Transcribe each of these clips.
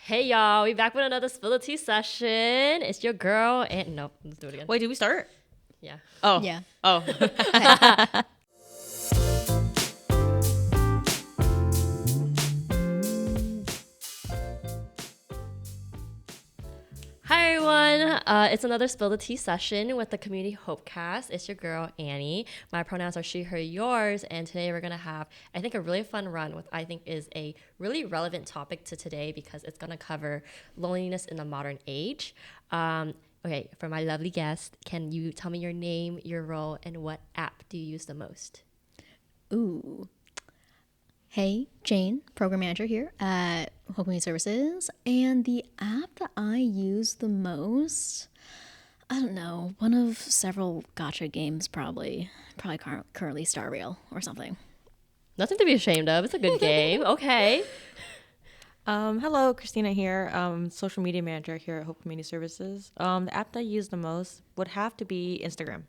Hey y'all, we back with another Spill the Tea session. It's your girl and no, let's do it again. Wait, did we start? Yeah. Oh. Yeah. Oh. Hi everyone. It's another Spill the Tea session with the Community HOPEcast. It's your girl Annie. My pronouns are she, her, yours, and today we're gonna have, I think, a really fun run with I think is a really relevant topic to today because it's gonna cover loneliness in the modern age. Okay, for my lovely guest, can you tell me your name, your role, and what app do you use the most? Ooh. Hey, Jane, program manager here at Hope Community Services. And the app that I use the most, I don't know, one of several gotcha games probably currently Star Rail or something. Nothing to be ashamed of. It's a good game. Okay. Hello, Christina here. Social media manager here at Hope Community Services. The app that I use the most would have to be Instagram.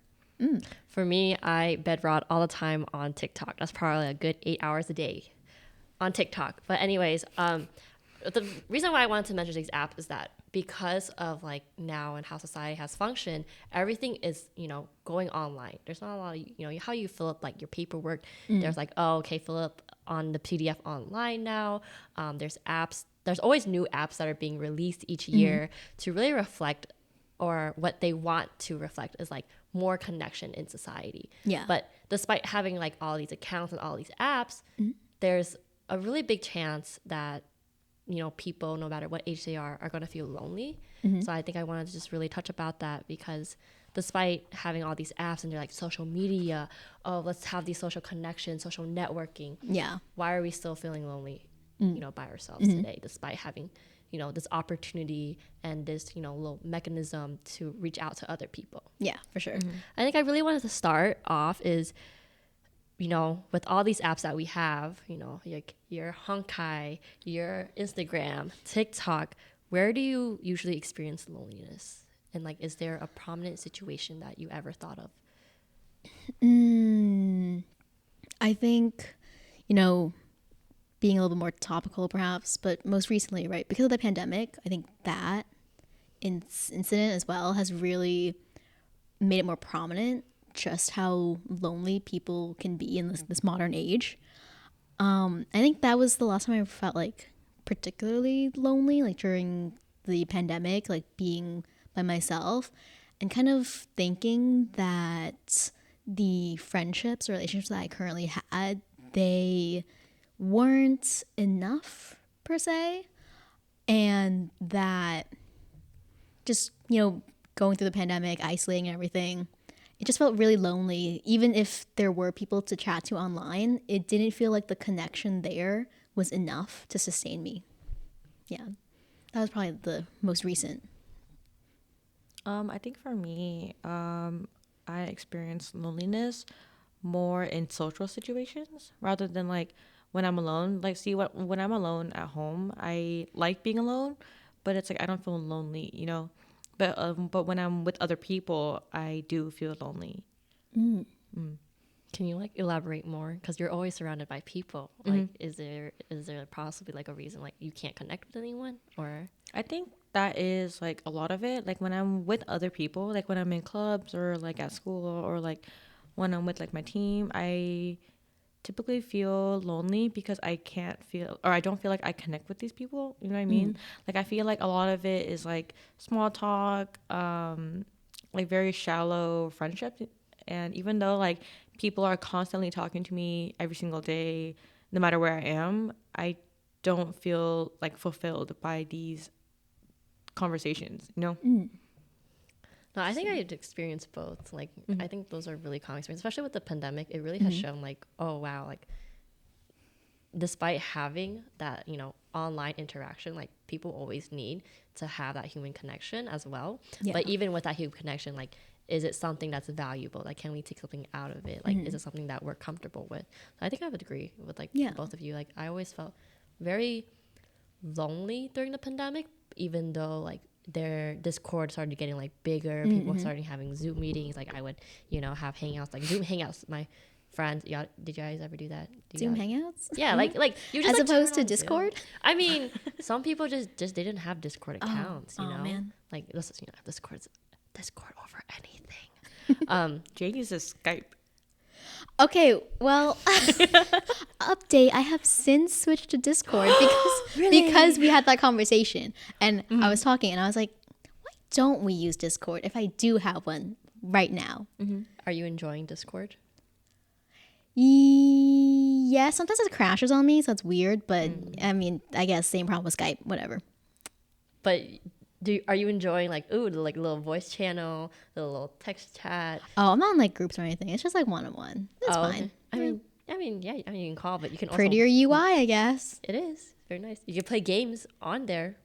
For me, I bed rot all the time on TikTok. That's probably a good 8 hours a day on TikTok. But anyways, the reason why I wanted to mention these apps is that because of like now and how society has functioned, everything is, going online. There's not a lot of, how you fill up like your paperwork. There's like, oh, okay, fill up on the PDF online now. There's apps. There's always new apps that are being released each year to really reflect, or what they want to reflect is like more connection in society. Yeah. But despite having like all these accounts and all these apps, there's a really big chance that, people, no matter what age they are going to feel lonely. So I think I wanted to just really touch about that because despite having all these apps and they're like social media, oh, let's have these social connections, social networking. Yeah. Why are we still feeling lonely, by ourselves today, despite having, this opportunity and this, little mechanism to reach out to other people? Yeah, for sure. I think I really wanted to start off is, with all these apps that we have, like your Honkai, your Instagram, TikTok, where do you usually experience loneliness? And like, is there a prominent situation that you ever thought of? I think, being a little bit more topical perhaps, but most recently, right, because of the pandemic, I think that incident as well has really made it more prominent just how lonely people can be in this modern age. I think that was the last time I felt like particularly lonely, like during the pandemic, like being by myself and kind of thinking that the friendships or relationships that I currently had, they weren't enough per se. And that just, going through the pandemic, isolating and everything, it just felt really lonely. Even if there were people to chat to online, it didn't feel like the connection there was enough to sustain me. Yeah, that was probably the most recent. I think for me, I experience loneliness more in social situations rather than like when I'm alone. Like, when I'm alone at home, I like being alone, but it's like I don't feel lonely. But when I'm with other people, I do feel lonely. Can you like elaborate more? Because you're always surrounded by people. Like, is there possibly like a reason like you can't connect with anyone? Or I think that is like a lot of it. Like when I'm with other people, like when I'm in clubs or like at school or like when I'm with like my team, I typically feel lonely because I don't feel like I connect with these people. You know what I mean? Like I feel like a lot of it is like small talk, like very shallow friendships. And even though like people are constantly talking to me every single day, no matter where I am, I don't feel like fulfilled by these conversations. no, I think I experienced both. Like, I think those are really common experiences, especially with the pandemic. It really has shown like, oh wow, like despite having that, online interaction, like people always need to have that human connection as well. Yeah. But even with that human connection, like, is it something that's valuable? Like, can we take something out of it? Like, is it something that we're comfortable with? So I think I would agree with like both of you. Like, I always felt very lonely during the pandemic, even though like their Discord started getting like bigger, people started having Zoom meetings. Like I would, have hangouts, like Zoom hangouts. My friends. Yeah, did you guys ever do that? Zoom Hangouts? Yeah, like you just As like, opposed turn to on Zoom. Discord? I mean, some people just didn't have Discord accounts. You oh, know, man. like this is Discord over anything. Jane uses Skype. Okay, well, update. I have since switched to Discord because we had that conversation, and I was talking, and I was like, "Why don't we use Discord if I do have one right now?" Are you enjoying Discord? Yeah, sometimes it crashes on me, so it's weird. But I mean, I guess same problem with Skype. Whatever. But are you enjoying like the like little voice channel, the little text chat? Oh, I'm not in like groups or anything. It's just like one-on-one. It's fine. Okay. I mean, yeah. I mean, you can call, but you can Prettier also. UI, I guess. It is very nice. You can play games on there.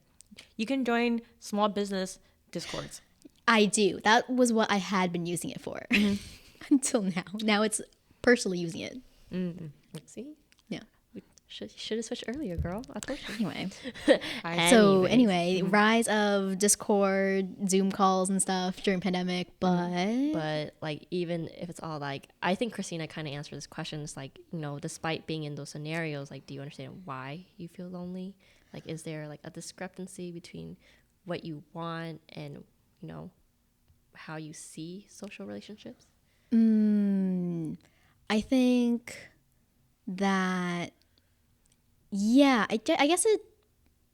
You can join small business Discords. I do. That was what I had been using it for until now. Now it's personally using it. See, Yeah. we should have switched earlier, girl. I told you. Anyway. I- So anyway, rise of Discord, Zoom calls and stuff during pandemic, But like, even if it's all like, I think Christina kind of answered this question. It's like, despite being in those scenarios, like, do you understand why you feel lonely? Like, is there like a discrepancy between what you want and how you see social relationships? I think that I guess it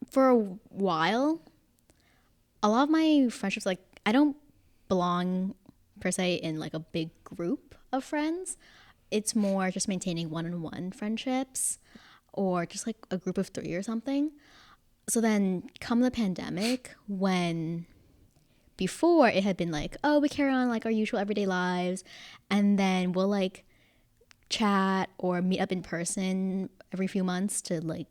for a while. A lot of my friendships, like I don't belong per se in like a big group of friends. It's more just maintaining one-on-one friendships or just like a group of 3 or something. So then come the pandemic, when before it had been like, oh, we carry on like our usual everyday lives, and then we'll like chat or meet up in person every few months to like,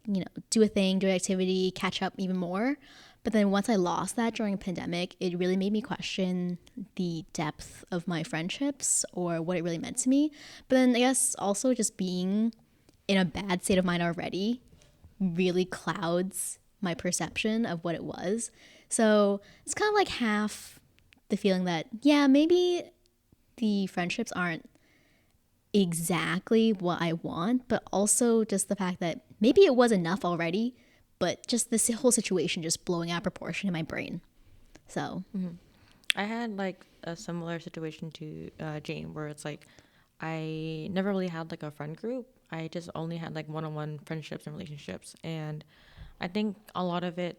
do a thing, do an activity, catch up even more. But then once I lost that during a pandemic, it really made me question the depth of my friendships or what it really meant to me. But then I guess also just being in a bad state of mind already really clouds my perception of what it was. So it's kind of like half the feeling that, yeah, maybe the friendships aren't exactly what I want, but also just the fact that maybe it was enough already, but just this whole situation just blowing out of proportion in my brain. So I had like a similar situation to Jane, where it's like I never really had like a friend group. I just only had like one-on-one friendships and relationships, and I think a lot of it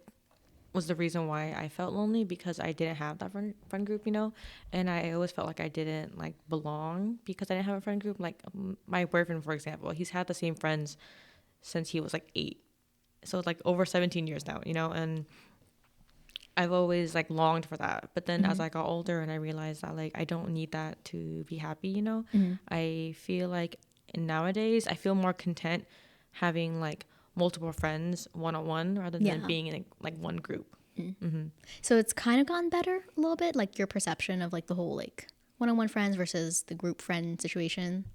was the reason why I felt lonely, because I didn't have that friend group, and I always felt like I didn't like belong because I didn't have a friend group. Like my boyfriend, for example, he's had the same friends since he was like 8, so it's like over 17 years now, and I've always like longed for that. But then as I got older and I realized that like I don't need that to be happy, I feel like nowadays I feel more content having like multiple friends one-on-one rather than being in like one group. So it's kind of gotten better a little bit, like your perception of like the whole like one-on-one friends versus the group friend situation.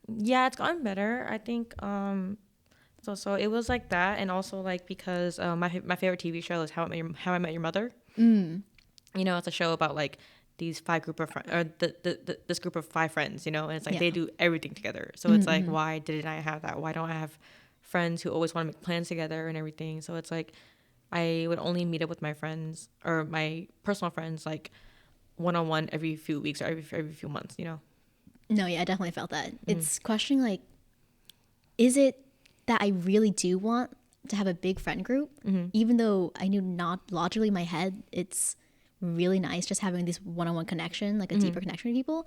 Yeah, it's gotten better, I think. So it was like that, and also like because my favorite TV show is How I Met Your Mother. It's a show about like these 5 group of friends, or this group of 5 friends, and it's like they do everything together. So it's like, why didn't I have that? Why don't I have friends who always want to make plans together and everything? So it's like I would only meet up with my friends or my personal friends like one-on-one every few weeks or every few months. No, yeah, I definitely felt that. It's questioning like, is it that I really do want to have a big friend group, even though I knew not logically in my head it's really nice just having this one-on-one connection, like a deeper connection with people,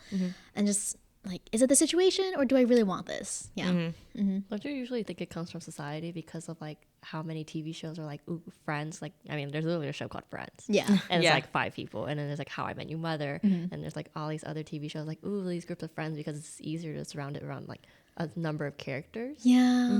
and just like, is it the situation or do I really want this? Yeah. Don't you usually think it comes from society because of like how many TV shows are like, ooh, Friends? Like, I mean, there's literally a show called Friends. Yeah. And it's like 5 people. And then there's like How I Met Your Mother. And there's like all these other TV shows like, ooh, these groups of friends, because it's easier to surround it around like a number of characters. Yeah.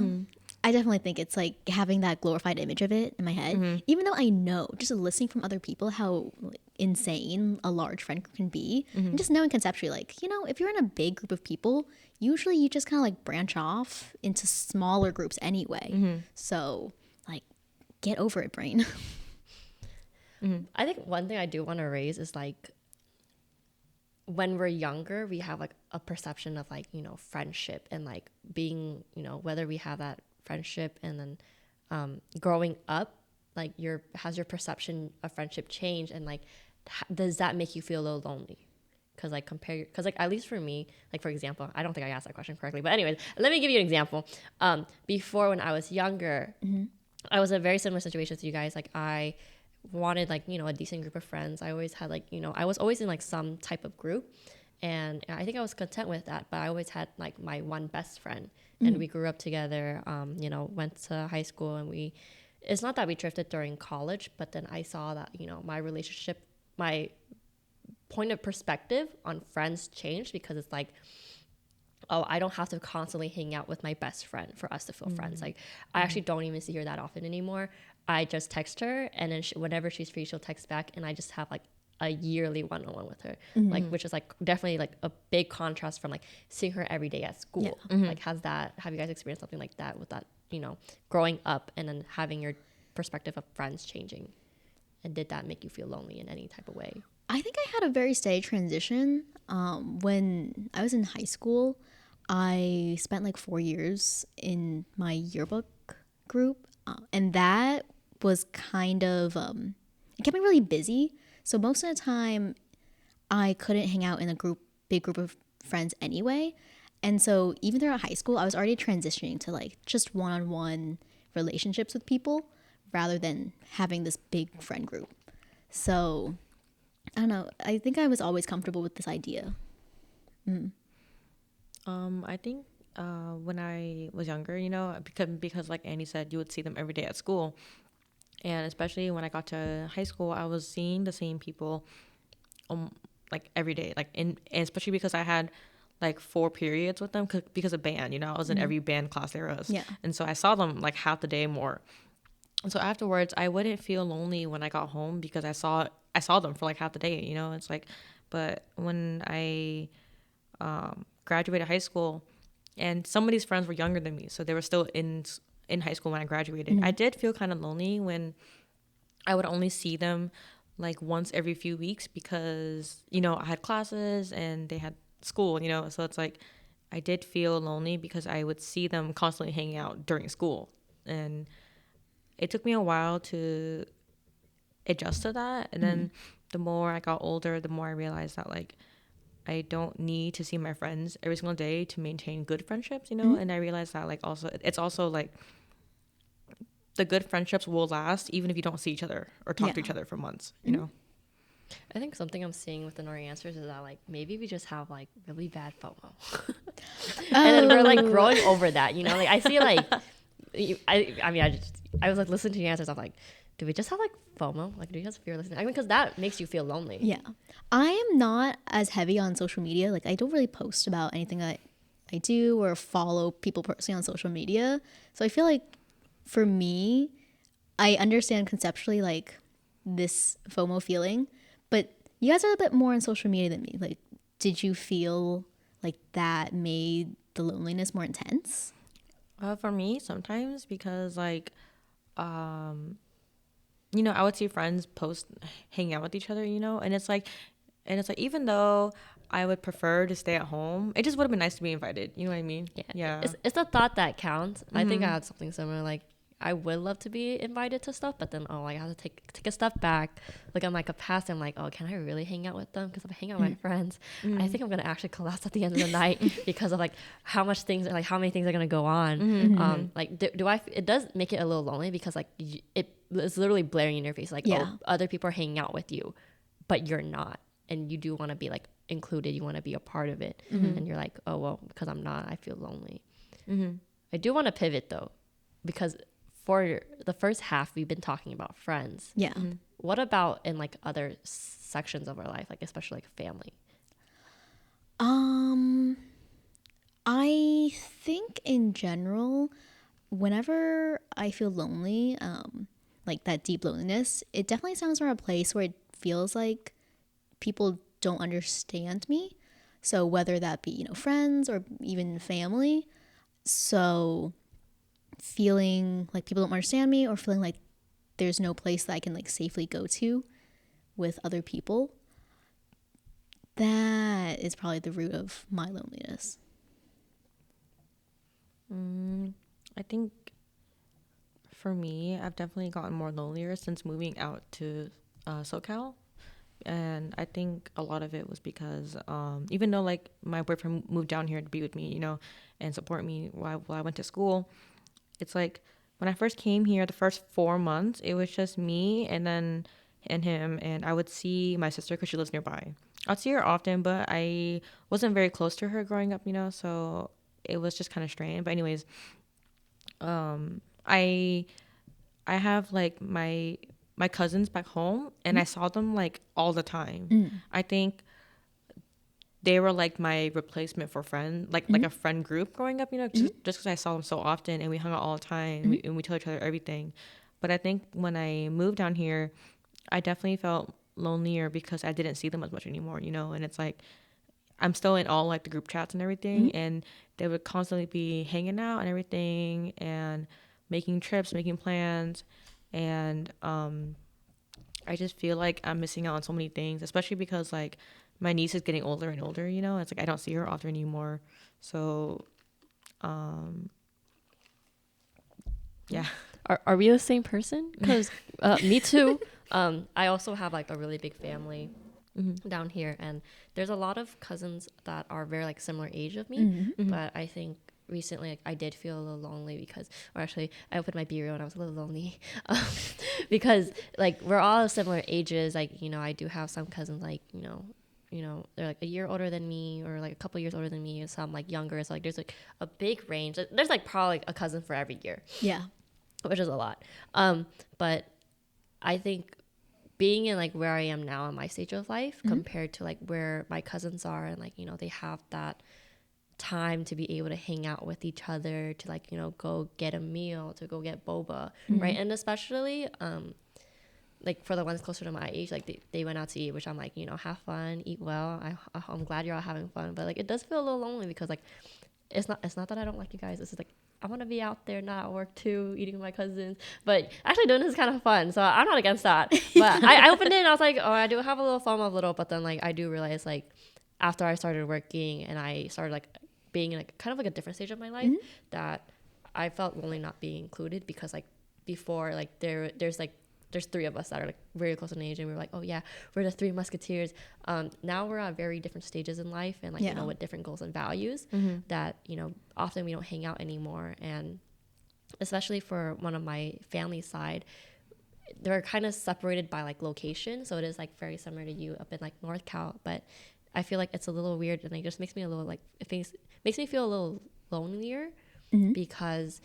I definitely think it's like having that glorified image of it in my head, even though I know just listening from other people how like, insane a large friend group can be, and just knowing conceptually, like, if you're in a big group of people, usually you just kind of like branch off into smaller groups anyway. So like, get over it, brain. I think one thing I do want to raise is like, when we're younger, we have like a perception of like, you know, friendship and like being, you know, whether we have that friendship and then growing up, like has your perception of friendship changed, and like does that make you feel a little lonely? Because like because like at least for me, like for example, I don't think I asked that question correctly, but anyways, let me give you an example. Before, when I was younger, I was in a very similar situation to you guys. Like I wanted like, you know, a decent group of friends. I always had like, you know, I was always in like some type of group, and I think I was content with that. But I always had like my one best friend, and we grew up together. You know, went to high school, and it's not that we drifted during college, but then I saw that, you know, my relationship, my point of perspective on friends changed, because it's like, oh, I don't have to constantly hang out with my best friend for us to feel friends. Like I actually don't even see her that often anymore. I just text her, and then whenever she's free, she'll text back, and I just have like a yearly one-on-one with her, like, which is like definitely like a big contrast from like seeing her every day at school. Like have you guys experienced something like that with that, you know, growing up and then having your perspective of friends changing? And did that make you feel lonely in any type of way? I think I had a very steady transition. When I was in high school, I spent like 4 years in my yearbook group, and that was kind of it kept me really busy. So most of the time, I couldn't hang out in a big group of friends anyway. And so even throughout high school, I was already transitioning to like just one-on-one relationships with people rather than having this big friend group. So I don't know. I think I was always comfortable with this idea. I think when I was younger, you know, because like Annie said, you would see them every day at school. And especially when I got to high school, I was seeing the same people like every day. Like and especially because I had like 4 periods with them because of band, you know, I was in every band class there was. Yeah. And so I saw them like half the day more. And so afterwards, I wouldn't feel lonely when I got home because I saw them for like half the day, you know. It's like, but when I graduated high school, and some of these friends were younger than me, so they were still in high school when I graduated. I did feel kind of lonely when I would only see them like once every few weeks because, you know, I had classes and they had school, you know. So it's like I did feel lonely because I would see them constantly hanging out during school, and it took me a while to adjust to that. And then the more I got older, the more I realized that like I don't need to see my friends every single day to maintain good friendships, you know. And I realized that like also it's also like the good friendships will last even if you don't see each other or talk to each other for months, you know. I think something I'm seeing within our answers is that like maybe we just have like really bad FOMO. And then we're like growing over that, you know. Like I see like I was like listening to your answers. I'm like, do we just have like FOMO? Like, do you just fear listening? I mean, because that makes you feel lonely. Yeah. I am not as heavy on social media. Like, I don't really post about anything that I do or follow people personally on social media. So I feel like for me, I understand conceptually like this FOMO feeling, but you guys are a bit more on social media than me. Like, did you feel like that made the loneliness more intense? For me, sometimes because like, you know, I would see friends post hanging out with each other, you know, and it's like even though I would prefer to stay at home, it just would have been nice to be invited. You know what I mean? Yeah. It's the thought that counts. I think I had something similar. Like I would love to be invited to stuff, but then I have to take a step back, look at my capacity. I'm like, oh, can I really hang out with them? Because if I hang out with my friends, I think I'm gonna actually collapse at the end of the night because of like how many things are gonna go on. Like it does make it a little lonely because like it's literally blaring in your face. Like oh, other people are hanging out with you, but you're not, and you do want to be like included. You want to be a part of it, and you're like, oh well, because I'm not, I feel lonely. I do want to pivot though, because for the first half, we've been talking about friends. Yeah. What about in like other sections of our life, like especially like family? I think in general, whenever I feel lonely, like that deep loneliness, it definitely stems from a place where it feels like people don't understand me. So whether that be, you know, friends or even family. So feeling like people don't understand me or feeling like there's no place that I can like safely go to with other people. that is probably the root of my loneliness. I think for me, I've definitely gotten more lonelier since moving out to SoCal. And I think a lot of it was because even though like my boyfriend moved down here to be with me, and support me while I went to school, it's like when I first came here, the first 4 months, it was just me and him. And I would see my sister because she lives nearby. I'd see her often, but I wasn't very close to her growing up, so it was just kind of strange. But anyways, I have like my cousins back home, and I saw them like all the time. I think they were like my replacement for friend, like a friend group growing up, just because I saw them so often and we hung out all the time, and we tell each other everything. But I think when I moved down here, I definitely felt lonelier because I didn't see them as much anymore, and it's like I'm still in all like the group chats and everything, and they would constantly be hanging out and everything and making trips, making plans. And I just feel like I'm missing out on so many things, especially because like my niece is getting older and older, it's like I don't see her often anymore. So yeah. Are we the same person? Because me too. I also have like a really big family down here, and there's a lot of cousins that are very like similar age of me. But I think recently like, I did feel a little lonely because, or actually I opened my bureau and I was a little lonely because like we're all similar ages. Like, I do have some cousins like, they're like a year older than me or like a couple years older than me, and some like younger. So like there's like a big range. There's like probably like, a cousin for every year. Yeah. Which is a lot. But I think being in like where I am now in my stage of life compared to like where my cousins are, and like, they have that time to be able to hang out with each other, to like, go get a meal, to go get boba, right? And especially like for the ones closer to my age, like they went out to eat, which I'm like, have fun, eat well. I'm glad you're all having fun, but like it does feel a little lonely because like it's not that I don't like you guys. It's just like I want to be out there, not at work too, eating with my cousins. But actually doing this is kind of fun, so I'm not against that. But I opened it and I was like, oh, I do have a little FOMO, but then like I do realize like after I started working and I started like being in like kind of like a different stage of my life, that I felt lonely not being included, because like before like there's three of us that are like very close in age, and we were like, oh yeah, we're the three musketeers. Now we're at very different stages in life, and like with different goals and values, that often we don't hang out anymore. And especially for one of my family side, they're kind of separated by like location, so it is like very similar to you up in like North Cal, but I feel like it's a little weird, and it just makes me a little like makes me feel a little lonelier, because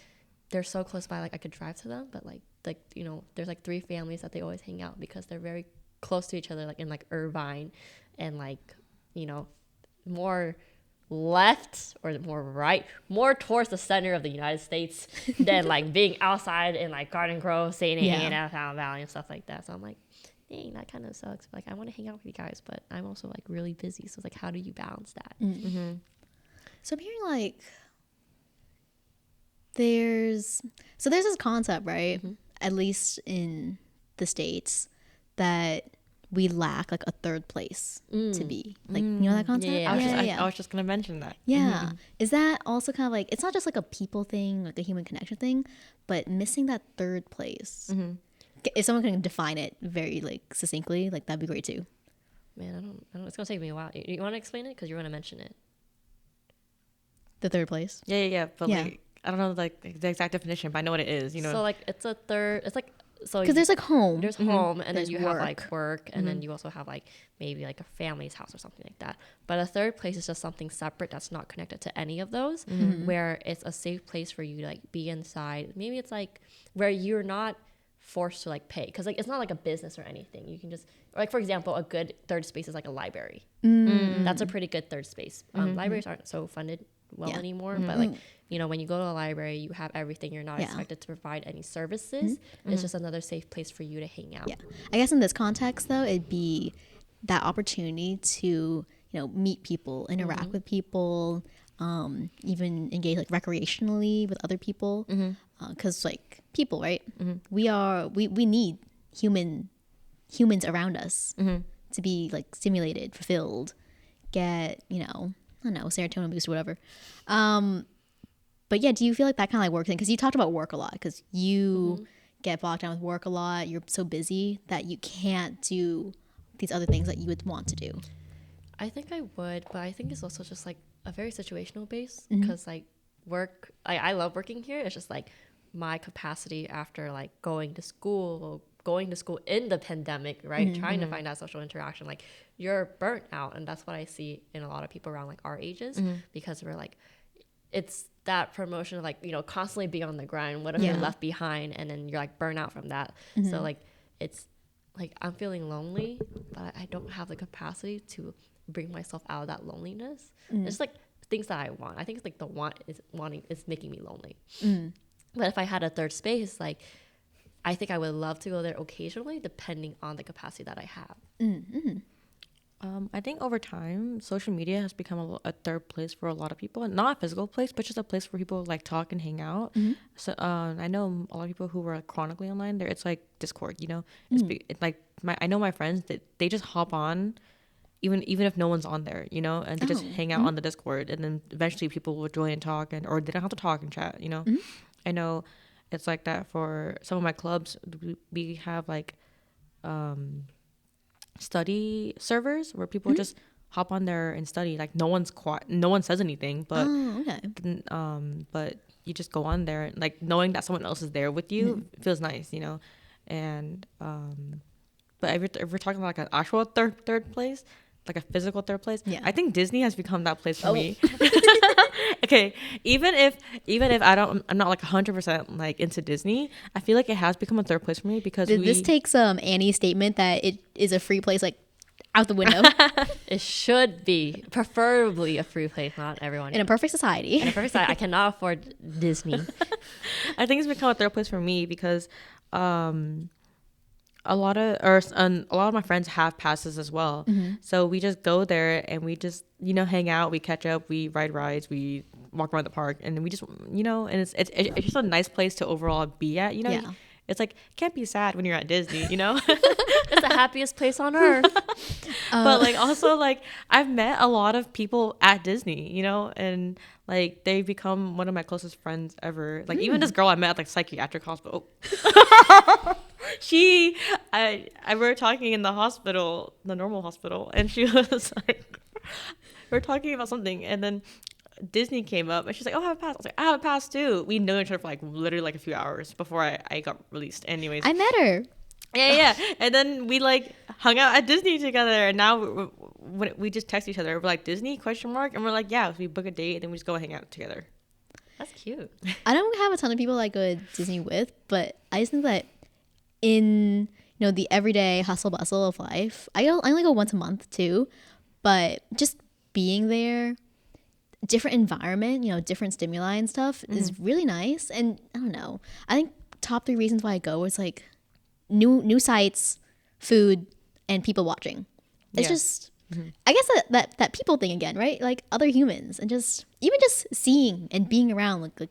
they're so close by, like I could drive to them, but like there's like three families that they always hang out because they're very close to each other, like in like Irvine and like more left or more right, more towards the center of the United States than like being outside in like Garden Grove, St. Anne, Downtown Valley and stuff like that. So I'm like, dang, that kind of sucks. Like I want to hang out with you guys, but I'm also like really busy. So it's like, how do you balance that? So I'm hearing like there's this concept, right? At least in the States, that we lack like a third place to be. Like, that concept? Yeah. I was just gonna mention that. Yeah. Is that also kind of like, it's not just like a people thing, like a human connection thing, but missing that third place. If someone can define it very like succinctly, like that'd be great too. Man, I don't. It's gonna take me a while. You want to explain it because you want to mention it? The third place. Yeah. But like, I don't know like the exact definition, but I know what it is. So like it's a third. It's like so because there's like home. There's home, and there's then you have like work, and then you also have like maybe like a family's house or something like that. But a third place is just something separate that's not connected to any of those, where it's a safe place for you to like be inside. Maybe it's like where you're not forced to like pay, because like it's not like a business or anything. You can just, like for example, a good third space is like a library. That's a pretty good third space. Libraries aren't so funded well anymore, but like when you go to a library, you have everything. You're not expected to provide any services. It's just another safe place for you to hang out. I guess in this context though, it'd be that opportunity to meet people, interact with people, even engage like recreationally with other people, because like people, right? We need humans around us to be like stimulated, fulfilled, get, you know, I don't know, serotonin boost or whatever. But yeah, do you feel like that kind of like works in? Because you talked about work a lot, because you get bogged down with work a lot. You're so busy that you can't do these other things that you would want to do. I think I would, but I think it's also just like a very situational base, because like work, I love working here. It's just like my capacity after like going to school in the pandemic, right? Trying to find that social interaction, like you're burnt out. And that's what I see in a lot of people around like our ages, because we're like, it's that promotion of like, you know, constantly being on the grind. What if you're left behind and then you're like burnt out from that? So like, it's like I'm feeling lonely, but I don't have the capacity to bring myself out of that loneliness. It's like things that I want. I think it's like the wanting is making me lonely. But if I had a third space, like I think I would love to go there occasionally, depending on the capacity that I have. I think over time, social media has become a third place for a lot of people. Not a physical place, but just a place where people like talk and hang out. So I know a lot of people who were chronically online. It's like Discord, you know. It's like I know my friends that they just hop on, even if no one's on there, you know, and they just hang out on the Discord, and then eventually people will join and talk, or they don't have to talk and chat, you know. I know it's like that for some of my clubs. We have like study servers where people just hop on there and study. Like no one says anything, but but you just go on there, and like knowing that someone else is there with you feels nice, you know. And but if we're talking about like an actual third place, like a physical third place, I think Disney has become that place for me. Okay, even if I'm not like 100% like into Disney, I feel like it has become a third place for me, because this takes Annie's statement that it is a free place like out the window. It should be preferably a free place, not everyone. In a perfect society. In a perfect society, I cannot afford Disney. I think it's become a third place for me because a lot of my friends have passes as well. So we just go there and we just, you know, hang out, we catch up, we ride rides, we walk around the park, and we just, you know, and it's just a nice place to overall be at, you know. It's like, can't be sad when you're at Disney, you know. It's the happiest place on earth. But like also like I've met a lot of people at Disney, you know, and like they've become one of my closest friends ever. Like even this girl I met at like psychiatric hospital. I were talking in the hospital, the normal hospital, and she was like, we're talking about something, and then Disney came up, and she's like, "Oh, I have a pass." I was like, "I have a pass too." We know each other for like literally like a few hours before I got released. Anyways, I met her. Yeah. And then we like hung out at Disney together, and now we just text each other. We're like, "Disney?" ? And we're like, "Yeah." So we book a date, and then we just go hang out together. That's cute. I don't have a ton of people I go to Disney with, but I just think that in, you know, the everyday hustle bustle of life, I only go once a month too, but just being there, different environment, you know, different stimuli and stuff is really nice. And I don't know, I think top 3 reasons why I go is like new sights, food, and people watching. It's just I guess that people thing again, right? Like other humans, and just even just seeing and being around like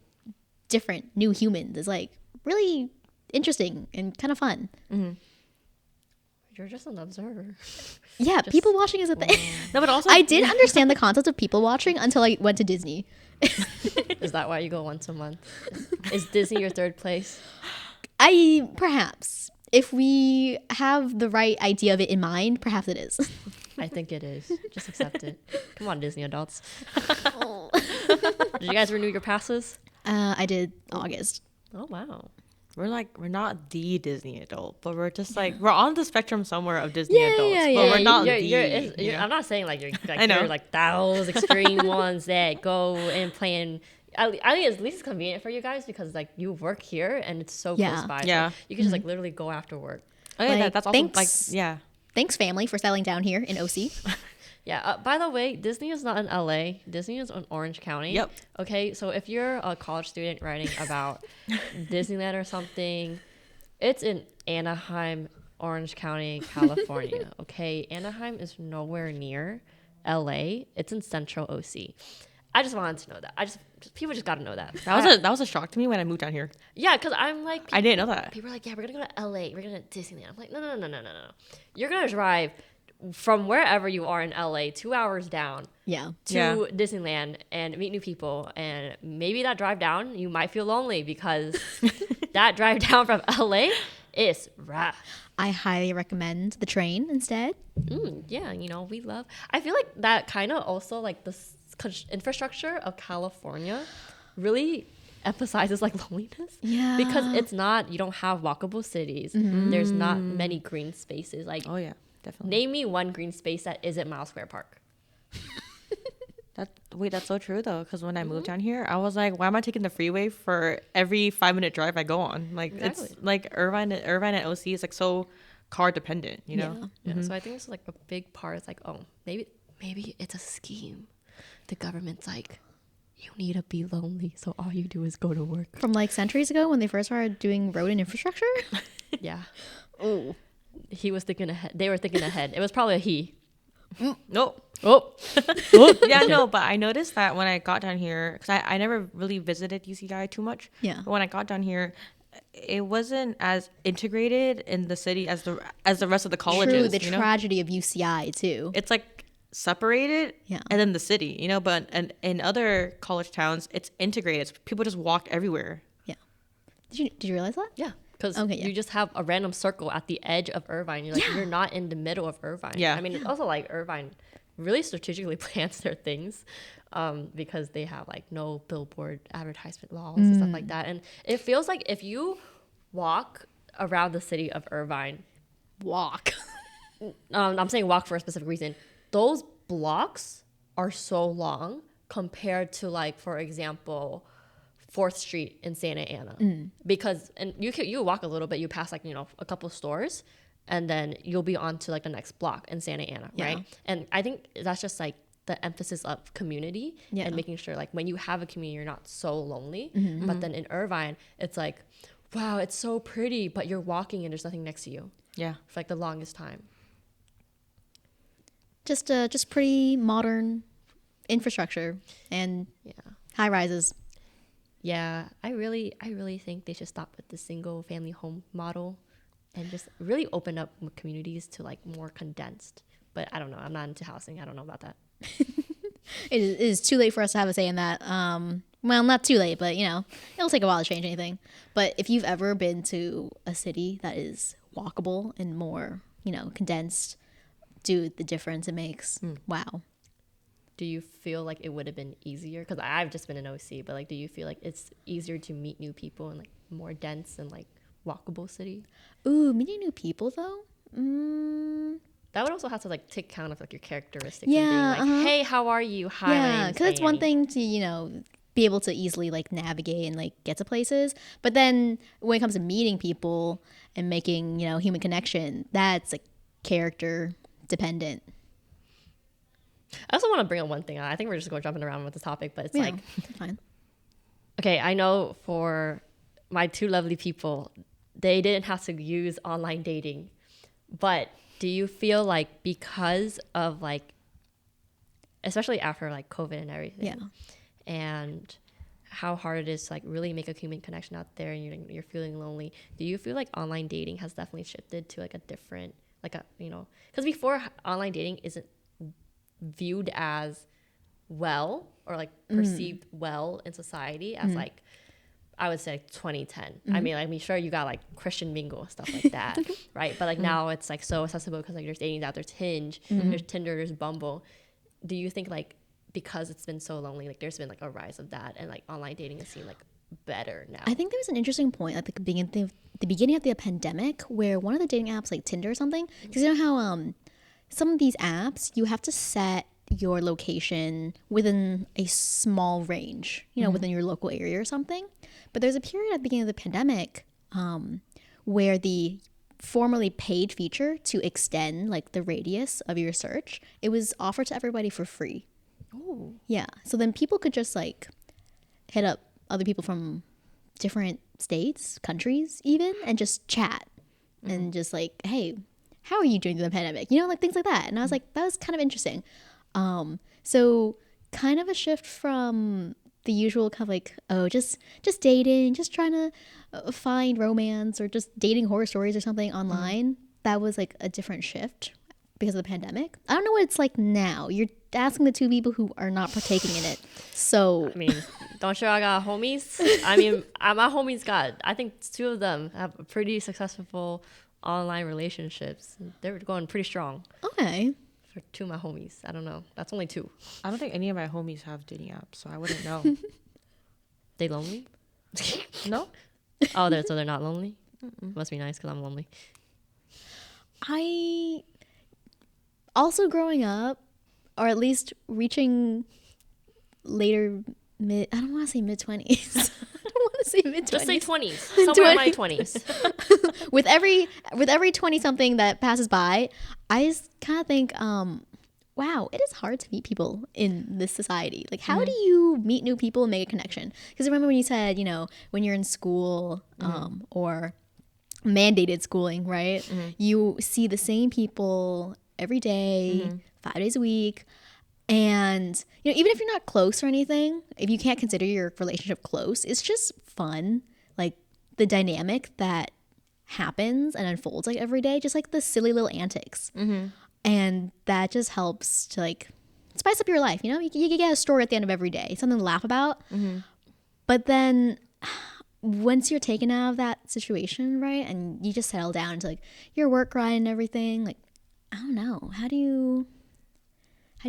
different new humans is like really interesting and kind of fun. You're just an observer. Yeah, people watching is a thing. No, but also I didn't understand the concept of people watching until I went to Disney. Is that why you go once a month? Is Disney your third place? Perhaps if we have the right idea of it in mind, perhaps it is. I think it is. Just accept it. Come on, Disney adults. Did you guys renew your passes? I did August. Oh wow. we're not the Disney adult, but we're just like we're on the spectrum somewhere of Disney adults. But we're not I'm not saying like you're like those extreme ones that go and play in. I think at least it's convenient for you guys because like you work here and it's so close by. Yeah. So you can just like literally go after work. Oh yeah, Like, that's also thanks. like yeah. Thanks, family, for settling down here in OC. Yeah. By the way, Disney is not in LA. Disney is in Orange County. Yep. Okay. So if you're a college student writing about Disneyland or something, it's in Anaheim, Orange County, California. Okay. Anaheim is nowhere near LA. It's in Central OC. I just wanted to know that. People just got to know that. That was a shock to me when I moved down here. Yeah, because I'm like, I didn't know that. People are like, yeah, we're gonna go to LA. We're gonna Disneyland. I'm like, no. You're gonna drive from wherever you are in LA, 2 hours down Yeah. to Disneyland and meet new people. And maybe that drive down, you might feel lonely because that drive down from LA is rough. I highly recommend the train instead. Yeah, I feel like that kind of also like the infrastructure of California really emphasizes like loneliness. Yeah. Because you don't have walkable cities. There's not many green spaces. Like, Oh yeah, definitely. name me one green space that isn't Miles Square Park. That's so true though, because when I moved down here, I was like, why am I taking the freeway for every 5-minute drive I go on? Like, Exactly. it's like Irvine and OC is like so car dependent, you know? Yeah, so I think it's like a big part. It's like, oh, maybe it's a scheme. The government's like, you need to be lonely, so all you do is go to work. From like centuries ago when they first started doing road and infrastructure. Yeah, Oh. he was thinking ahead. They were thinking ahead. It was probably a he. Nope. Oh, Yeah, no, but I noticed that when I got down here, because I never really visited UCI too much. Yeah. But when I got down here, it wasn't as integrated in the city as the rest of the colleges. True, the you know? tragedy of UCI too. It's like separated, Yeah. and then the city, you know. But in other college towns, it's integrated. So people just walk everywhere. Yeah. Did you realize that? yeah. Because Okay, yeah. you just have a random circle at the edge of Irvine. You're like, you're not in the middle of Irvine. Yeah. I mean, it's also like Irvine really strategically plans their things because they have like no billboard advertisement laws and stuff like that. And it feels like if you walk around the city of Irvine, Walk. I'm saying walk for a specific reason, those blocks are so long compared to like, for example, 4th Street in Santa Ana, because and you walk a little bit, you pass like a couple stores, and then you'll be on to like the next block in Santa Ana, right? And I think that's just like the emphasis of community and making sure like when you have a community, you're not so lonely. But then in Irvine, it's like, wow, it's so pretty, but you're walking and there's nothing next to you Yeah. for like the longest time. Just pretty modern infrastructure and high rises. Yeah, I really think they should stop with the single family home model and just really open up communities to like more condensed. But I don't know. I'm not into housing. I don't know about that. It is too late for us to have a say in that. Well, not too late, but it'll take a while to change anything. But if you've ever been to a city that is walkable and more, condensed, dude, the difference it makes. Wow. Do you feel like it would have been easier? Because I've just been in OC, but like, do you feel like it's easier to meet new people in like more dense and like walkable city? Ooh, meeting new people though. That would also have to like take count of like your characteristics. Yeah, and being like, hey, how are you? Hi. my Yeah, name's because it's one Annie. thing to be able to easily like navigate and like get to places, but then when it comes to meeting people and making human connection, that's like character dependent. I also want to bring up one thing. I think we're just going jumping around with the topic, but it's like, Fine. okay, I know for my two lovely people, they didn't have to use online dating, but do you feel like because of like, especially after like COVID and everything, and how hard it is to like really make a human connection out there, and you're feeling lonely, do you feel like online dating has definitely shifted to like a different, like a, because before online dating isn't viewed as well or like perceived well in society as like, I would say like 2010. I mean, sure, you got like Christian Mingle, stuff like that, right? But like now it's like so accessible because like there's dating out, there's Hinge, there's Tinder, there's Bumble. Do you think like because it's been so lonely, like there's been like a rise of that and like online dating has seemed like better now? I think there was an interesting point at the beginning of the pandemic where one of the dating apps like Tinder or something, because you know how some of these apps you have to set your location within a small range, within your local area or something. But there's a period at the beginning of the pandemic where the formerly paid feature to extend like the radius of your search, it was offered to everybody for free. Oh, Yeah. So then people could just like hit up other people from different states, countries even, and just chat and just like, hey, how are you doing through the pandemic? Like things like that. And I was like, that was kind of interesting. So kind of a shift from the usual kind of like, oh, just dating, just trying to find romance or just dating horror stories or something online. That was like a different shift because of the pandemic. I don't know what it's like now. You're asking the two people who are not partaking in it. So I mean, don't sure I got homies. I mean, my homies I think two of them have pretty successful online relationships. They're going pretty strong. okay. For two of my homies. I don't know. That's only two. I don't think any of my homies have dating apps, so I wouldn't know. They lonely? No? Oh, so they're not lonely? Must be nice because I'm lonely. I also growing up, or at least reaching later I don't want to say mid 20s. I don't want to say mid 20s. Just say 20s. Somewhere in my 20s. with every 20 something that passes by, I just kind of think, wow, it is hard to meet people in this society. Like, how do you meet new people and make a connection? Because remember when you said, when you're in school, or mandated schooling, right? You see the same people every day, 5 days a week. And, even if you're not close or anything, if you can't consider your relationship close, it's just fun. Like, the dynamic that happens and unfolds, like, every day, just, like, the silly little antics. And that just helps to, like, spice up your life, You get a story at the end of every day, something to laugh about. But then once you're taken out of that situation, right, and you just settle down into, like, your work grind and everything, like, I don't know. How do you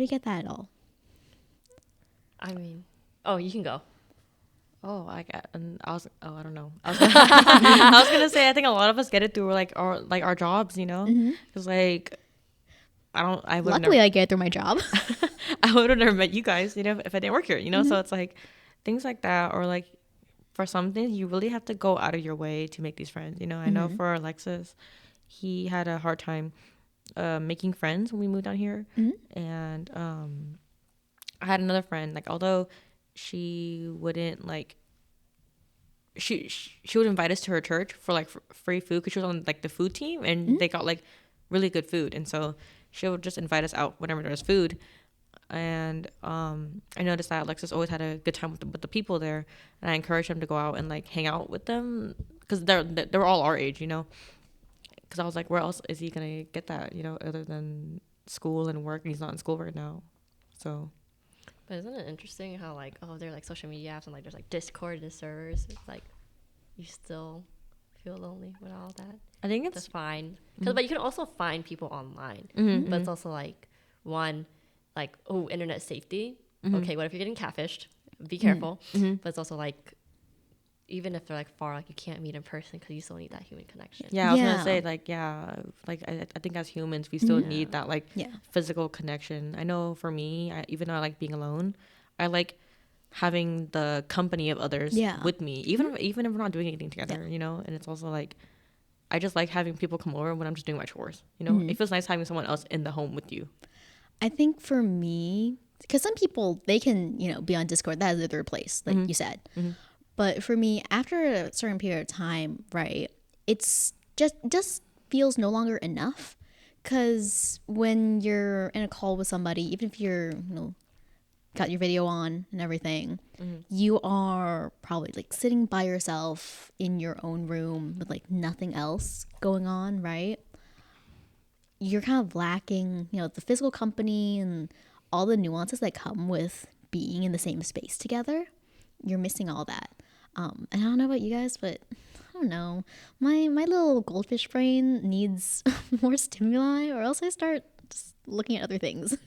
get that at all? I mean, oh, you can go. Oh, I don't know. I was gonna say I think a lot of us get it through our jobs, because like I would Luckily, I get it through my job. I would have never met you guys, if I didn't work here, So it's like things like that, or like for some things you really have to go out of your way to make these friends. I know for Alexis, he had a hard time making friends when we moved down here, and I had another friend, like, although she wouldn't like she would invite us to her church for like free food because she was on like the food team, and they got like really good food, and so she would just invite us out whenever there was food. And I noticed that Alexis always had a good time with the people there, and I encouraged him to go out and like hang out with them because they were all our age, because I was like, where else is he gonna get that, other than school and work? And he's not in school right now, so. But isn't it interesting how like, they're like social media apps and like there's like Discord and servers? It's like you still feel lonely with all that. I think that's fine. But you can also find people online. But it's also like internet safety. Okay, what if you're getting catfished? Be careful. But it's also like, even if they're like far, like you can't meet in person because you still need that human connection. Yeah, I was gonna say like, I think as humans we still need that like physical connection. I know for me, even though I like being alone, I like having the company of others with me, even if we're not doing anything together, And it's also like, I just like having people come over when I'm just doing my chores. It feels nice having someone else in the home with you. I think for me, because some people, they can be on Discord, that is their place, like you said. But for me, after a certain period of time, right, it's just feels no longer enough. Because when you're in a call with somebody, even if you're, got your video on and everything, you are probably like sitting by yourself in your own room with like nothing else going on, right? You're kind of lacking, the physical company and all the nuances that come with being in the same space together. You're missing all that. And I don't know about you guys, but I don't know. My little goldfish brain needs more stimuli, or else I start just looking at other things.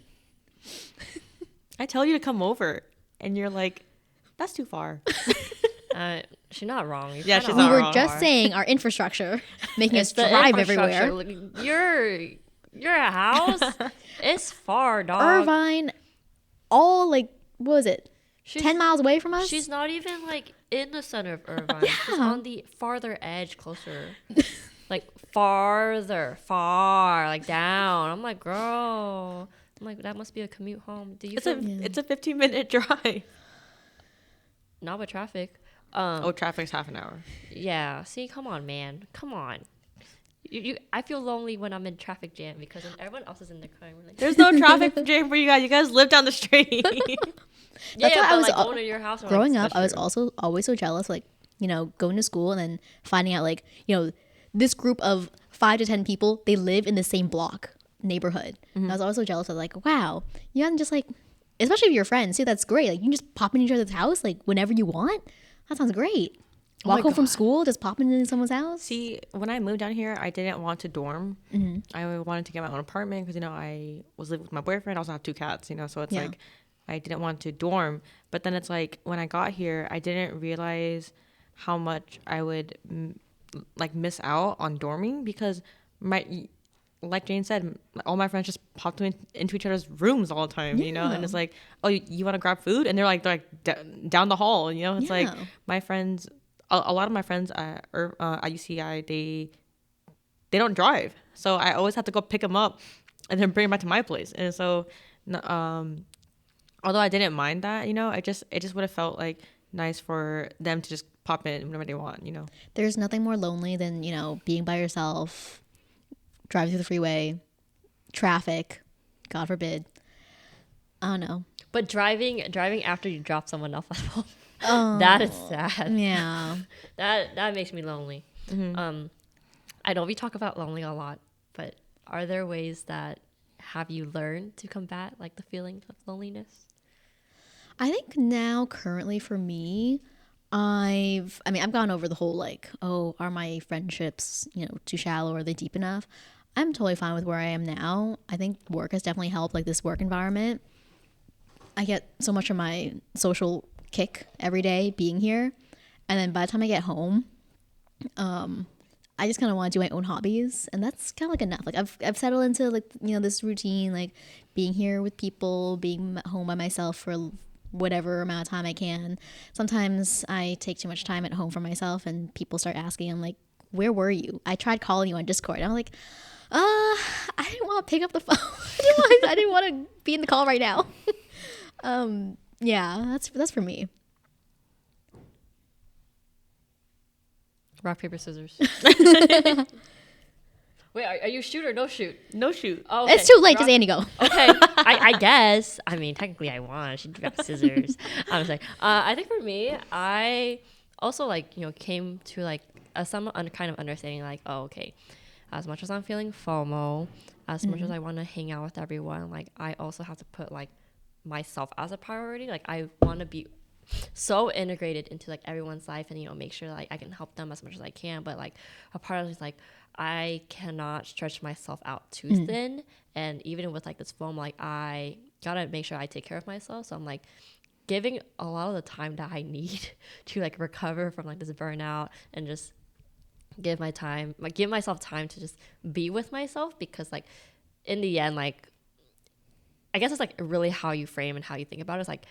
I tell you to come over, and you're like, that's too far. She's not wrong. Yeah, she's We not were wrong. just saying our infrastructure making us drive everywhere. Your house is far, dog. Irvine, all like, what was it? 10 miles away from us? She's not even like in the center of Irvine. She's on the farther edge, closer. Like far, like down. I'm like, girl. I'm like, that must be a commute home. Do you? It's a 15-minute drive. Not with traffic. Traffic's half an hour. Yeah. See, come on, man. Come on. I feel lonely when I'm in traffic jam because when everyone else is in their car. We're like, there's no traffic jam for you guys. You guys live down the street. That's why I was going to your house. Growing up, I was also always so jealous, like, going to school and then finding out, like, this group of 5 to 10 people, they live in the same block. neighborhood. And I was always so jealous of like, wow, you can just like, especially if you're friends too, that's great. Like you can just pop in each other's house like whenever you want. That sounds great. Walk home from school, just popping into someone's house. See, when I moved down here, I didn't want to dorm. I wanted to get my own apartment because, you know, I was living with my boyfriend. I also have 2 cats, you know, so it's like I didn't want to dorm. But then it's like when I got here, I didn't realize how much I would like miss out on dorming because like Jane said, all my friends just popped into each other's rooms all the time, you know, and it's like, oh, you want to grab food? And they're like down the hall, you know, it's like my friends, a lot of my friends at UCI, they don't drive. So I always have to go pick them up and then bring them back to my place. And so, although I didn't mind that, you know, it just would have felt like nice for them to just pop in whenever they want, you know. There's nothing more lonely than, you know, being by yourself, driving through the freeway, traffic, God forbid. I don't know. But driving after you drop someone off at home, that is sad. Yeah. That makes me lonely. I know we talk about lonely a lot, but are there ways that have you learned to combat like the feelings of loneliness? I think now currently for me, I've gone over the whole like, oh, are my friendships, you know, too shallow? Are they deep enough? I'm totally fine with where I am now. I think work has definitely helped, like this work environment. I get so much of my social kick every day being here. And then by the time I get home, I just kind of want to do my own hobbies. And that's kind of like enough. Like I've settled into like, you know, this routine, like being here with people, being at home by myself for whatever amount of time I can. Sometimes I take too much time at home for myself and people start asking, I'm like, where were you? I tried calling you on Discord. And I'm like, I didn't want to pick up the phone. I didn't want to be in the call right now. Yeah, that's for me. Rock, paper, scissors. Wait, are you shoot or no shoot? No shoot. Oh, okay. It's too late. Just Annie go. Okay, I guess. I mean, technically, I won. She grabbed scissors. I was like, I think for me, I also like, you know, came to like some kind of understanding like, oh, okay, as much as I'm feeling FOMO, as much as I want to hang out with everyone, like I also have to put like myself as a priority. Like I want to be so integrated into like everyone's life and, you know, make sure like I can help them as much as I can. But like a part of it is like I cannot stretch myself out too thin. And even with like this FOMO, like I gotta make sure I take care of myself. So I'm like giving a lot of the time that I need to like recover from like this burnout and just give myself time to just be with myself, because like in the end, like I guess it's like really how you frame and how you think about it. It's like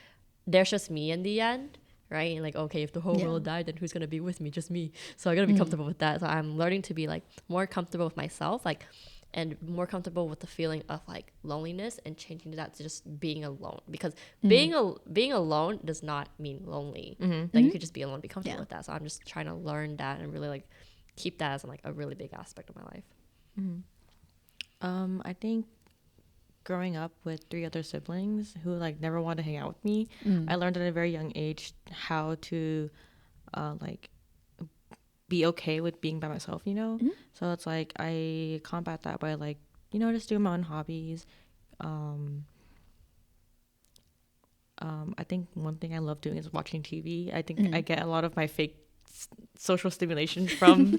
there's just me in the end, right? And like, okay, if the whole world died, then who's gonna be with me? Just me. So I gotta be comfortable with that. So I'm learning to be like more comfortable with myself, like, and more comfortable with the feeling of like loneliness, and changing that to just being alone, because being alone does not mean lonely. Like you could just be alone, be comfortable with that. So I'm just trying to learn that and really like keep that as like a really big aspect of my life. I think growing up with 3 other siblings who like never wanted to hang out with me, I learned at a very young age how to like be okay with being by myself, you know. So it's like I combat that by like, you know, just doing my own hobbies. I think one thing I love doing is watching TV. I think I get a lot of my fake social stimulation from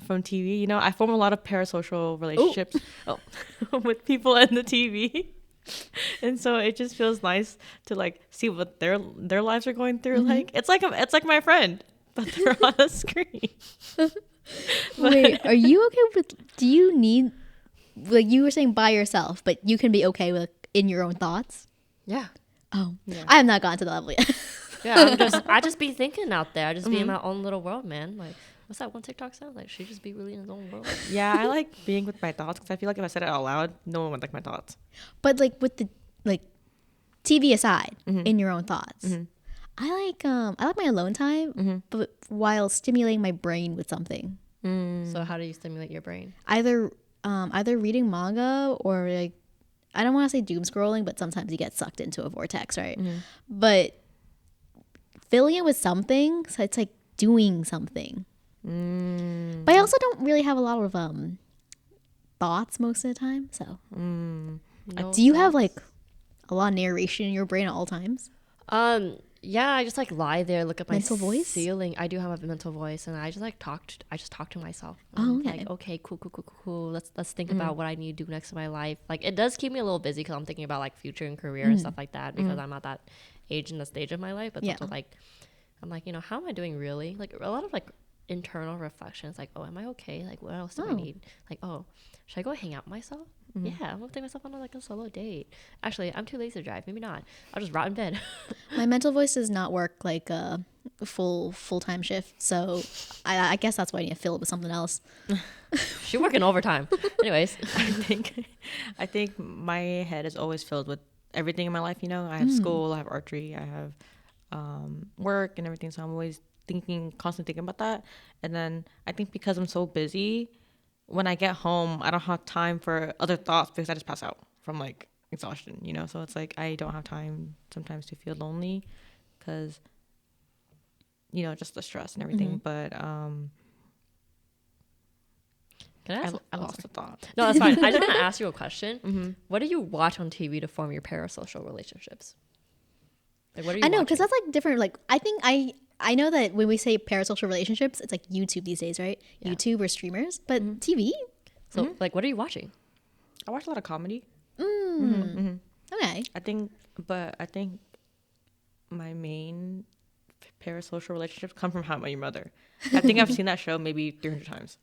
from TV, you know. I form a lot of parasocial relationships with people in the TV, and so it just feels nice to like see what their lives are going through. Like it's like my friend, but they're on a screen. Wait, are you okay with? Do you need, like you were saying, by yourself, but you can be okay with in your own thoughts? Yeah. Oh, yeah. I have not gotten to the level yet. Yeah, I just be thinking out there. I just be in my own little world, man. Like, what's that one TikTok sound? Like, she just be really in his own world. Yeah, I like being with my thoughts, because I feel like if I said it out loud, no one would like my thoughts. But like with the like TV aside, in your own thoughts, I like my alone time, but while stimulating my brain with something. So how do you stimulate your brain? Either reading manga, or like, I don't want to say doom scrolling, but sometimes you get sucked into a vortex, right? But filling it with something, so it's like doing something. But I also don't really have a lot of thoughts most of the time. So, No do you have thoughts? like a lot of narration in your brain at all times? Yeah, I just like lie there, look at my Mental voice? ceiling. I do have a mental voice, and I just like I just talk to myself. Oh, I'm okay. Like, okay, cool. Let's think about what I need to do next in my life. Like, it does keep me a little busy because I'm thinking about like future and career and stuff like that because I'm at that age and the stage of my life. But it's Yeah. also like, I'm like, how am I doing really? Like a lot of like internal reflections. Like, oh, am I okay? Like, what else do I need? Like, oh, should I go hang out with myself? Yeah, I'm gonna take myself on like a solo date. Actually, I'm too lazy to drive. Maybe not. I'll just rot in bed. My mental voice does not work like a full-time shift, so I guess that's why I need to fill it with something else. She's working overtime. Anyways, I think my head is always filled with everything in my life. I have school, I have archery, I have work and everything. So I'm always constantly thinking about that. And then I think because I'm so busy, when I get home, I don't have time for other thoughts because I just pass out from like exhaustion. So it's like I don't have time sometimes to feel lonely because just the stress and everything. But can I ask? I lost the thought. No, that's fine. I just want to ask you a question. What do you watch on TV to form your parasocial relationships? Like, what are you? I know, because watching? that's like different. Like, I think I know that when we say parasocial relationships, it's like YouTube these days, right? Yeah. YouTube or streamers, but TV. So, like, what are you watching? I watch a lot of comedy. Okay. I think my main parasocial relationships come from How I Met Your Mother. I think I've seen that show maybe 300 times,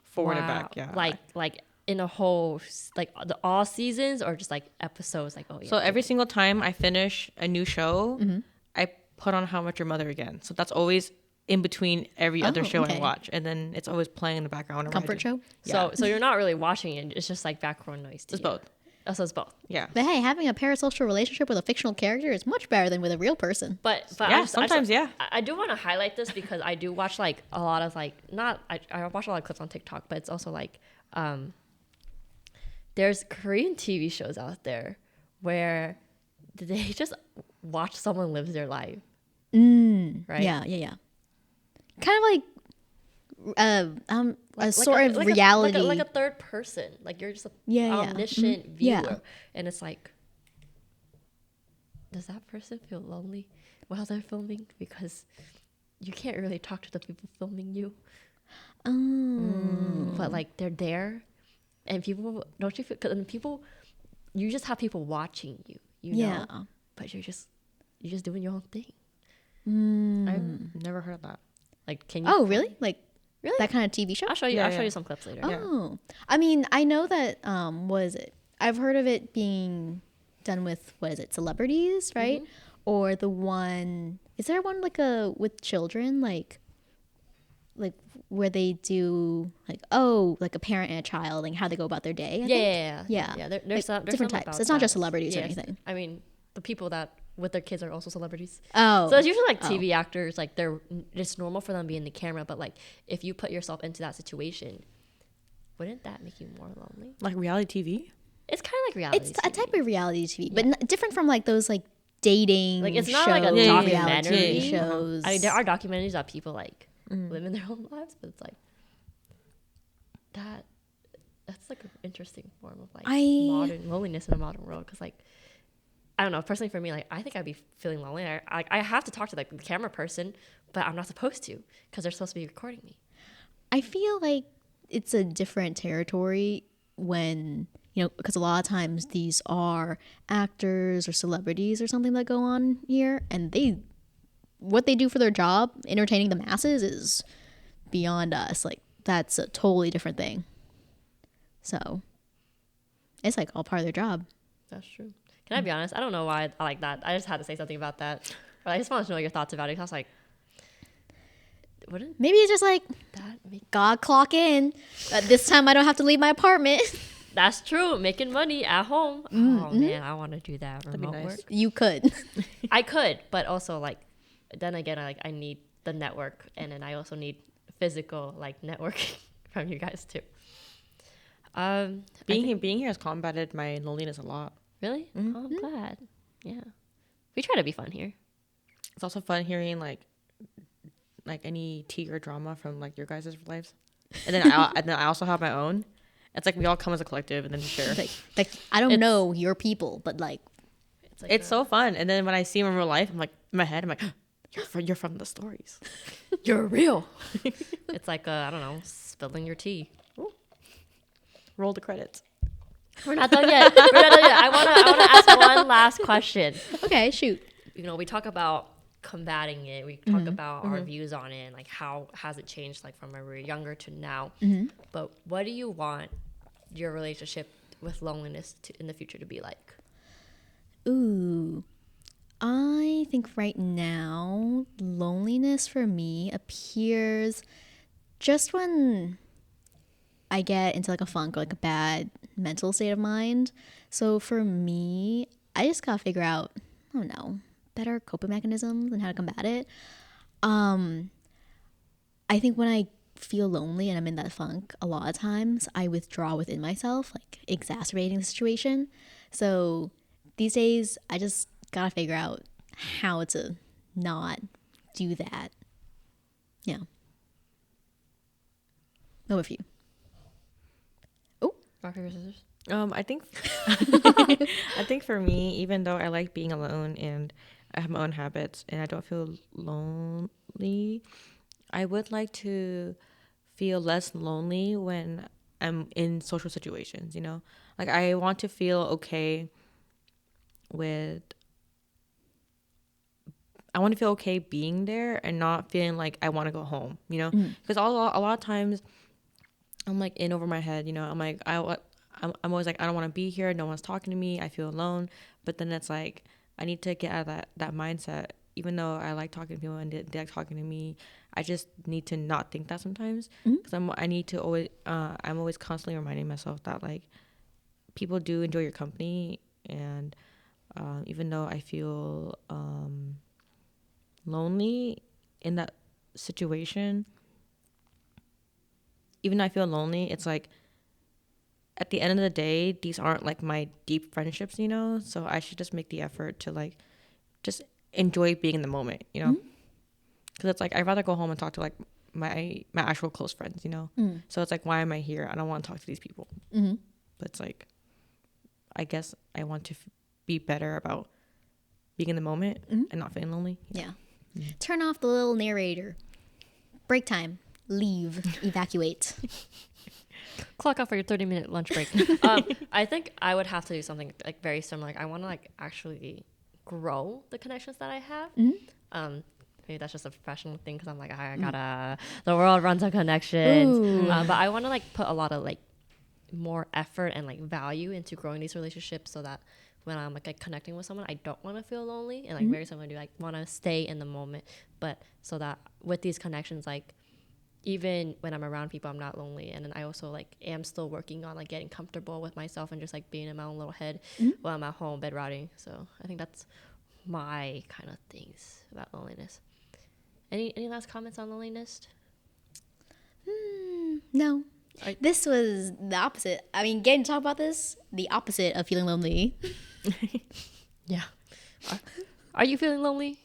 forward and back. Yeah. Like in a whole like all seasons or just like episodes. Like, oh yeah. So every single time I finish a new show, I put on How I Met Your Mother again. So that's always in between every other show okay. I watch, and then it's always playing in the background. Comfort show. So you're not really watching it. It's just like background noise. To It's you. both. Oh, so it's both. Yeah. But hey, having a parasocial relationship with a fictional character is much better than with a real person. But Yeah, sometimes, yeah. I do want to highlight this because I do watch like a lot of like I watch a lot of clips on TikTok, but it's also like there's Korean TV shows out there where they just watch someone live their life. Right? Yeah. Kind of like a sort of reality. like a third person. Like you're just a Yeah. omniscient viewer. Yeah. And it's like, does that person feel lonely while they're filming? Because you can't really talk to the people filming you. But like they're there, and people don't you feel? Because people, you just have people watching you. Yeah. know, but you're just doing your own thing. I've never heard of that. Like, can you? Oh, really? Like Really? that kind of TV show? I'll show you. Yeah, I'll show yeah. you some clips later. Oh, I mean, I know that. What is it? I've heard of it being done with what is it? Celebrities, right? Or the one? Is there one like with children, like where they do like like a parent and a child, and how they go about their day? I think? Yeah. There's Like, some, there's different some types. about It's not just that. celebrities or Yes. anything. I mean, the people that with their kids are also celebrities. Oh, So it's usually like TV actors, like it's normal for them to be in the camera, but like if you put yourself into that situation, wouldn't that make you more lonely? Like reality TV? It's kind of like reality. it's a TV. type of reality TV, but different from like those like dating. Like it's not shows, like a Yeah, documentary. shows. I mean, there are documentaries that people like live in their own lives, but it's like that's like an interesting form of like modern loneliness in a modern world. Because like I don't know, personally for me, like I think I'd be feeling lonely. I have to talk to like the camera person, but I'm not supposed to because they're supposed to be recording me. I feel like it's a different territory when, because a lot of times these are actors or celebrities or something that go on here, and what they do for their job, entertaining the masses, is beyond us. Like, that's a totally different thing. So it's like all part of their job. That's true. Can I be honest? I don't know why I like that. I just had to say something about that. But I just wanted to know your thoughts about it. 'Cause I was like, wouldn't Maybe it's just like, that make... God, clock in. This time I don't have to leave my apartment. That's true. Making money at home. Oh, man, I want to do that. That'd be Remote nice. work. You could. I could, but also, like, then again, I need the network. And then I also need physical, like, networking from you guys, too. Being here has combated my loneliness a lot. Really? Oh, I'm glad. Yeah. We try to be fun here. It's also fun hearing like any tea or drama from like your guys' lives, and then I also have my own, It's like we all come as a collective and then share. Like I don't know your people, but like it's so fun. And then when I see them in real life, I'm like, in my head, I'm like, you're from the stories. You're real. It's like, I don't know, spilling your tea. Ooh. Roll the credits. We're not done yet. I want to ask one last question. okay, shoot. You know, we talk about combating it. We talk about our views on it and like how has it changed like from when we were younger to now. But what do you want your relationship with loneliness in the future to be like? Ooh, I think right now loneliness for me appears just when I get into like a funk or like a bad mental state of mind. So for me, I just gotta figure out, I don't know, better coping mechanisms and how to combat it. I think when I feel lonely and I'm in that funk, a lot of times I withdraw within myself, like exacerbating the situation. So these days, I just gotta figure out how to not do that. Yeah. What with you? Oh, Rock, paper, scissors. I think I think for me, even though I like being alone and I have my own habits and I don't feel lonely, I would like to feel less lonely when I'm in social situations, you know? Like I want to feel okay being there and not feeling like I want to go home, you know? Because a lot of times I'm like in over my head, you know? I'm like, I'm always like, I don't want to be here. No one's talking to me. I feel alone. But then it's like, I need to get out of that mindset. Even though I like talking to people and they like talking to me, I just need to not think that sometimes. Because I'm always constantly reminding myself that like people do enjoy your company. And even though I feel lonely in that situation, even though I feel lonely, it's like at the end of the day, these aren't like my deep friendships, you know? So I should just make the effort to like just enjoy being in the moment, you know? Because it's like I'd rather go home and talk to like my actual close friends, you know? So it's like, why am I here? I don't want to talk to these people. But it's like, I guess I want to be better about being in the moment and not feeling lonely. yeah. Turn off the little narrator. Break time. Leave. Evacuate. Clock off for your 30-minute lunch break. I think I would have to do something like very similar. Like I want to like actually grow the connections that I have. Maybe that's just a professional thing because I'm like, I gotta, the world runs on connections. But I want to like put a lot of like more effort and like value into growing these relationships so that when I'm like connecting with someone, I don't want to feel lonely and like very similar to like want to stay in the moment. But so that with these connections, like even when I'm around people, I'm not lonely. And then I also like am still working on like getting comfortable with myself and just like being in my own little head while I'm at home bed rotting. So I think that's my kind of things about loneliness. Any last comments on loneliness? No. This was the opposite. I mean, getting to talk about this, the opposite of feeling lonely. Yeah. Are you feeling lonely?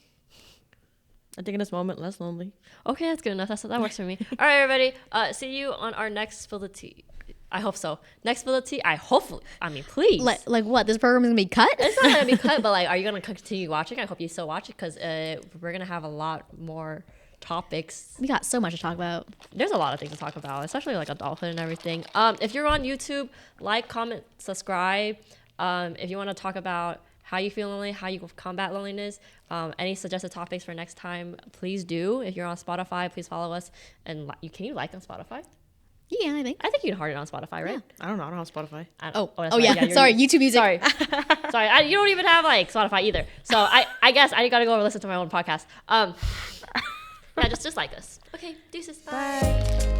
I think in this moment, less lonely. Okay, that's good enough. That works for me. All right, everybody. See you on our next Spill the Tea. I hope so. Next Spill the Tea. Please. Like what? This program is gonna be cut? It's not gonna be cut, but like, are you gonna continue watching? I hope you still watch it because we're gonna have a lot more topics. We got so much to talk about. There's a lot of things to talk about, especially like adulthood and everything. If you're on YouTube, like, comment, subscribe. If you want to talk about how you feel lonely, how you combat loneliness, any suggested topics for next time, please do. If you're on Spotify, please follow us. And can you like on Spotify? Yeah, I think you can heart it on Spotify, right? I don't know. I don't have Spotify. Oh, that's yeah. right. Sorry, YouTube Music. Sorry. You don't even have like Spotify either. So I guess I gotta go over listen to my own podcast. Yeah, just like us. Okay, deuces. Bye.